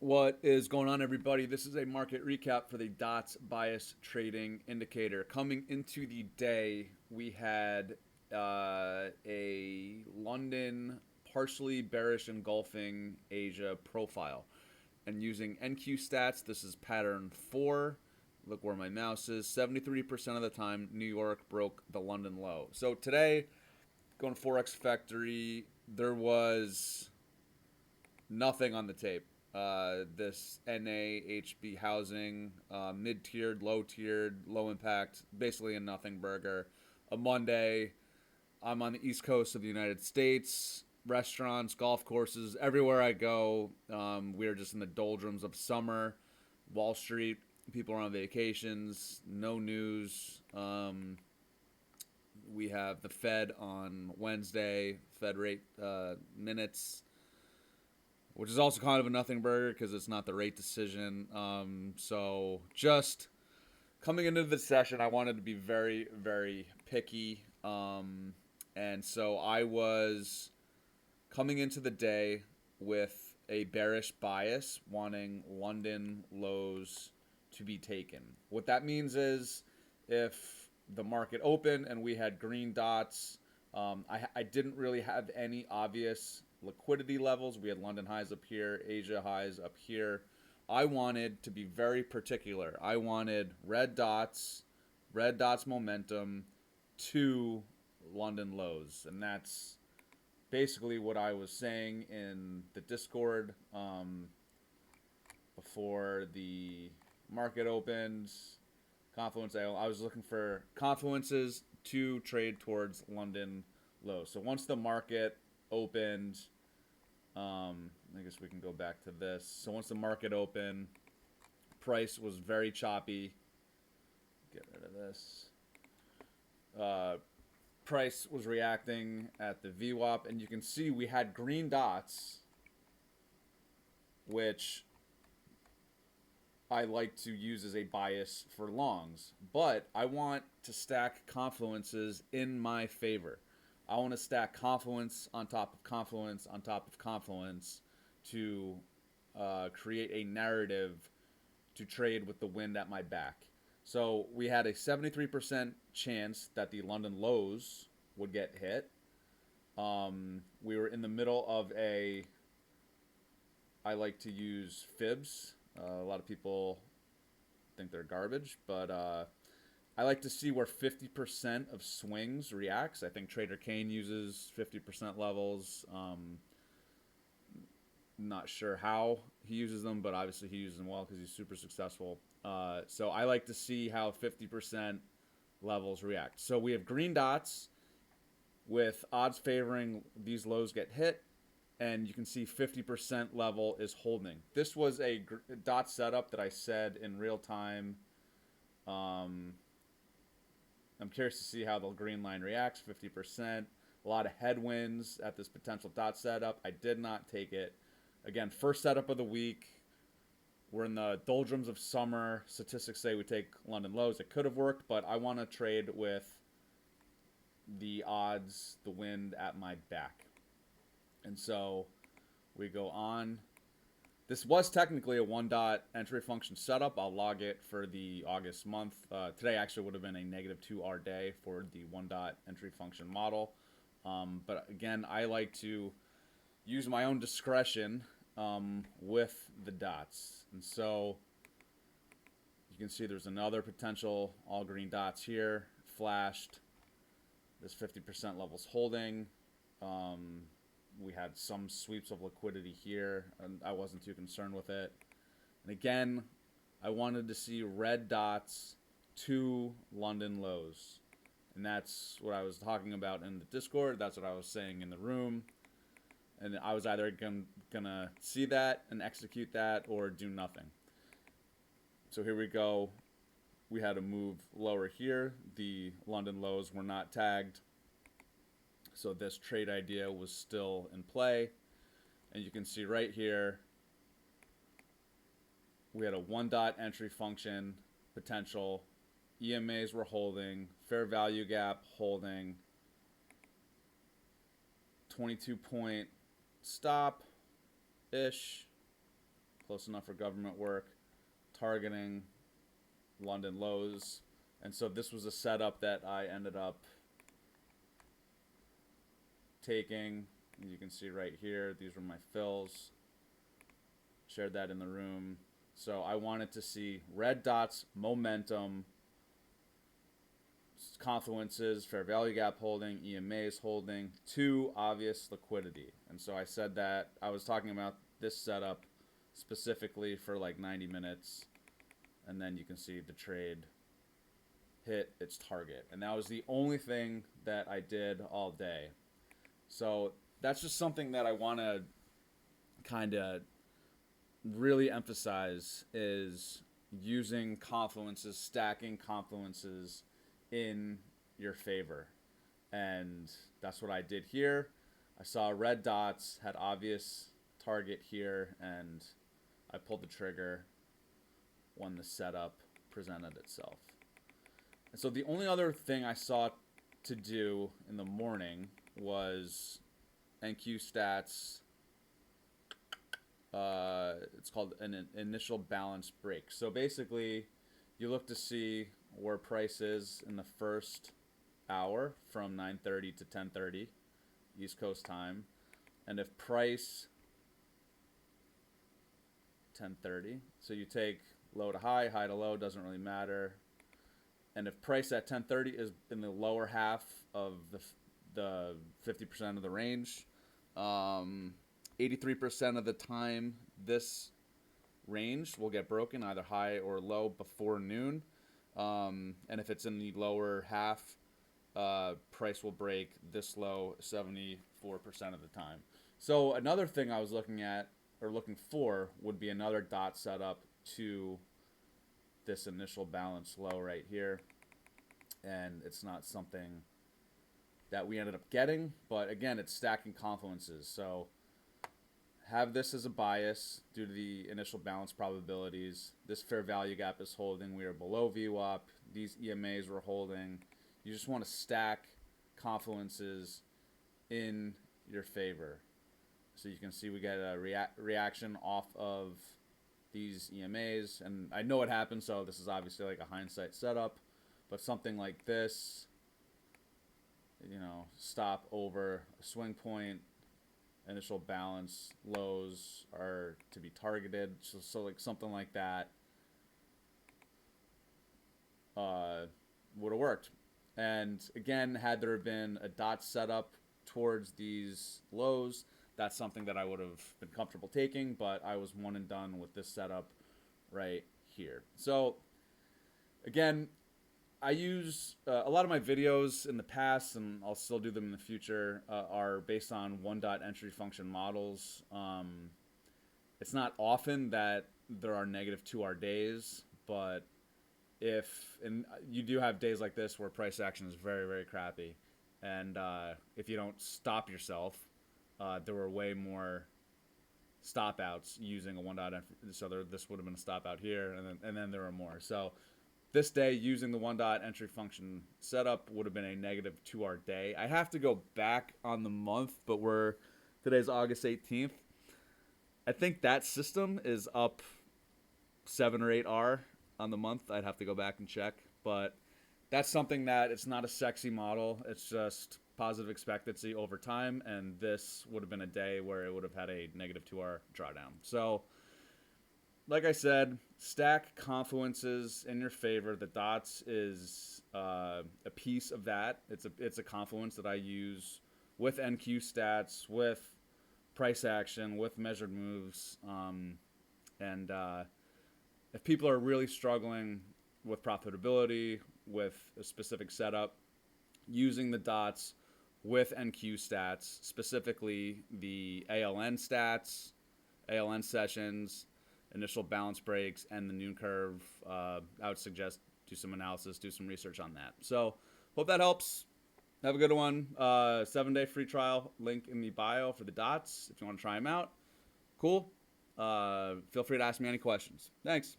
What is going on, everybody? This is a market recap for the DOTS Bias Trading Indicator. Coming into the day, we had a London partially bearish engulfing Asia profile. And using NQ stats, this is pattern 4. Look where my mouse is. 73% of the time, New York broke the London low. So today, going Forex Factory, there was nothing on the tape. This NAHB housing, mid-tiered, low-tiered, low impact, basically a nothing burger. A Monday, I'm on the East Coast of the United States. Restaurants, golf courses, everywhere I go, we are just in the doldrums of summer. Wall Street, people are on vacations, no news. We have the Fed on Wednesday, Fed rate minutes, which is also kind of a nothing burger because it's not the rate decision. So just coming into the session, I wanted to be very, very picky. And so I was coming into the day with a bearish bias, wanting London lows to be taken. What that means is if the market opened and we had green dots, I didn't really have any obvious liquidity levels. We had London highs up here, Asia highs up here. I wanted to be very particular. I wanted red dots momentum to London lows. And that's basically what I was saying in the Discord before the market opened. Confluence, I was looking for confluences to trade towards London lows. So once the market opened, I guess we can go back to this. So once the market opened, price was very choppy. Get rid of this. Price was reacting at the VWAP, and you can see we had green dots, which I like to use as a bias for longs. But I want to stack confluences in my favor. I want to stack confluence on top of confluence on top of confluence to create a narrative to trade with the wind at my back. So we had a 73% chance that the London lows would get hit. We were in the middle of I like to use fibs. A lot of people think they're garbage, but I like to see where 50% of swings reacts. I think Trader Kane uses 50% levels. Not sure how he uses them, but obviously he uses them well because he's super successful. So I like to see how 50% levels react. So we have green dots with odds favoring these lows get hit, and you can see 50% level is holding. This was a dot setup that I said in real time. I'm curious to see how the green line reacts, 50%. A lot of headwinds at this potential dot setup. I did not take it. Again, first setup of the week. We're in the doldrums of summer. Statistics say we take London lows. It could have worked, but I want to trade with the odds, the wind at my back. And so we go on. This was technically a one dot entry function setup. I'll log it for the August month. Today actually would have been a negative 2R day for the one dot entry function model. But again, I like to use my own discretion with the dots. And so you can see there's another potential all green dots here, flashed. This 50% level's holding. We had some sweeps of liquidity here, and I wasn't too concerned with it. And again, I wanted to see red dots to London lows. And that's what I was talking about in the Discord. That's what I was saying in the room. And I was either gonna see that and execute that or do nothing. So here we go. We had a move lower here. The London lows were not tagged. So this trade idea was still in play. And you can see right here, we had a one dot entry function potential. EMAs were holding, fair value gap holding, 22 point stop ish. close enough for government work, targeting London lows. And so this was a setup that I ended up taking. As you can see right here, these were my fills. Shared that in the room. So I wanted to see red dots, momentum, confluences, fair value gap holding, EMAs holding, 2 obvious liquidity. And so I said that I was talking about this setup specifically for like 90 minutes. And then you can see the trade hit its target. And that was the only thing that I did all day. So that's just something that I want to kind of really emphasize, is using confluences, stacking confluences in your favor. And that's what I did here. I saw red dots, had obvious target here, and I pulled the trigger when the setup presented itself. And so the only other thing I saw to do in the morning was NQ stats. It's called an initial balance break. So basically, you look to see where price is in the first hour from 9:30 to 10:30 East Coast time, and if price 10:30, so you take low to high, high to low, doesn't really matter. And if price at 10:30 is in the lower half of the 50% of the range, 83% of the time this range will get broken, either high or low, before noon. And if it's in the lower half, price will break this low 74% of the time. So another thing I was looking at, or looking for, would be another dot setup to this initial balance low right here. And it's not something that we ended up getting, but again, it's stacking confluences. So have this as a bias due to the initial balance probabilities. This fair value gap is holding. We are below VWAP. These EMAs were holding. You just want to stack confluences in your favor. So you can see we get a reaction off of these EMAs. And I know what happened, so this is obviously like a hindsight setup. But something like this, you know, stop over a swing point, initial balance lows are to be targeted. So like something like that would have worked. And again, had there been a dot setup towards these lows, that's something that I would have been comfortable taking, but I was one and done with this setup right here. So again, I use a lot of my videos in the past, and I'll still do them in the future, are based on one-dot entry function models. It's not often that there are negative 2R days, but and you do have days like this where price action is very, very crappy. And if you don't stop yourself, there were way more stop outs using a one-dot entry. So this would have been a stop out here, and then there were more. So this day, using the one-dot entry function setup, would have been a negative 2R day. I have to go back on the month, but today's August 18th. I think that system is up 7 or 8R on the month. I'd have to go back and check, but that's something that it's not a sexy model. It's just positive expectancy over time, and this would have been a day where it would have had a negative 2R drawdown. So like I said, stack confluences in your favor. The dots is a piece of that. It's a confluence that I use with NQ stats, with price action, with measured moves. And if people are really struggling with profitability, with a specific setup, using the dots with NQ stats, specifically the ALN stats, ALN sessions, initial balance breaks, and the noon curve, I would suggest do some analysis, do some research on that. So hope that helps. Have a good one. 7-day free trial, link in the bio for the dots if you want to try them out. Cool. Feel free to ask me any questions. Thanks.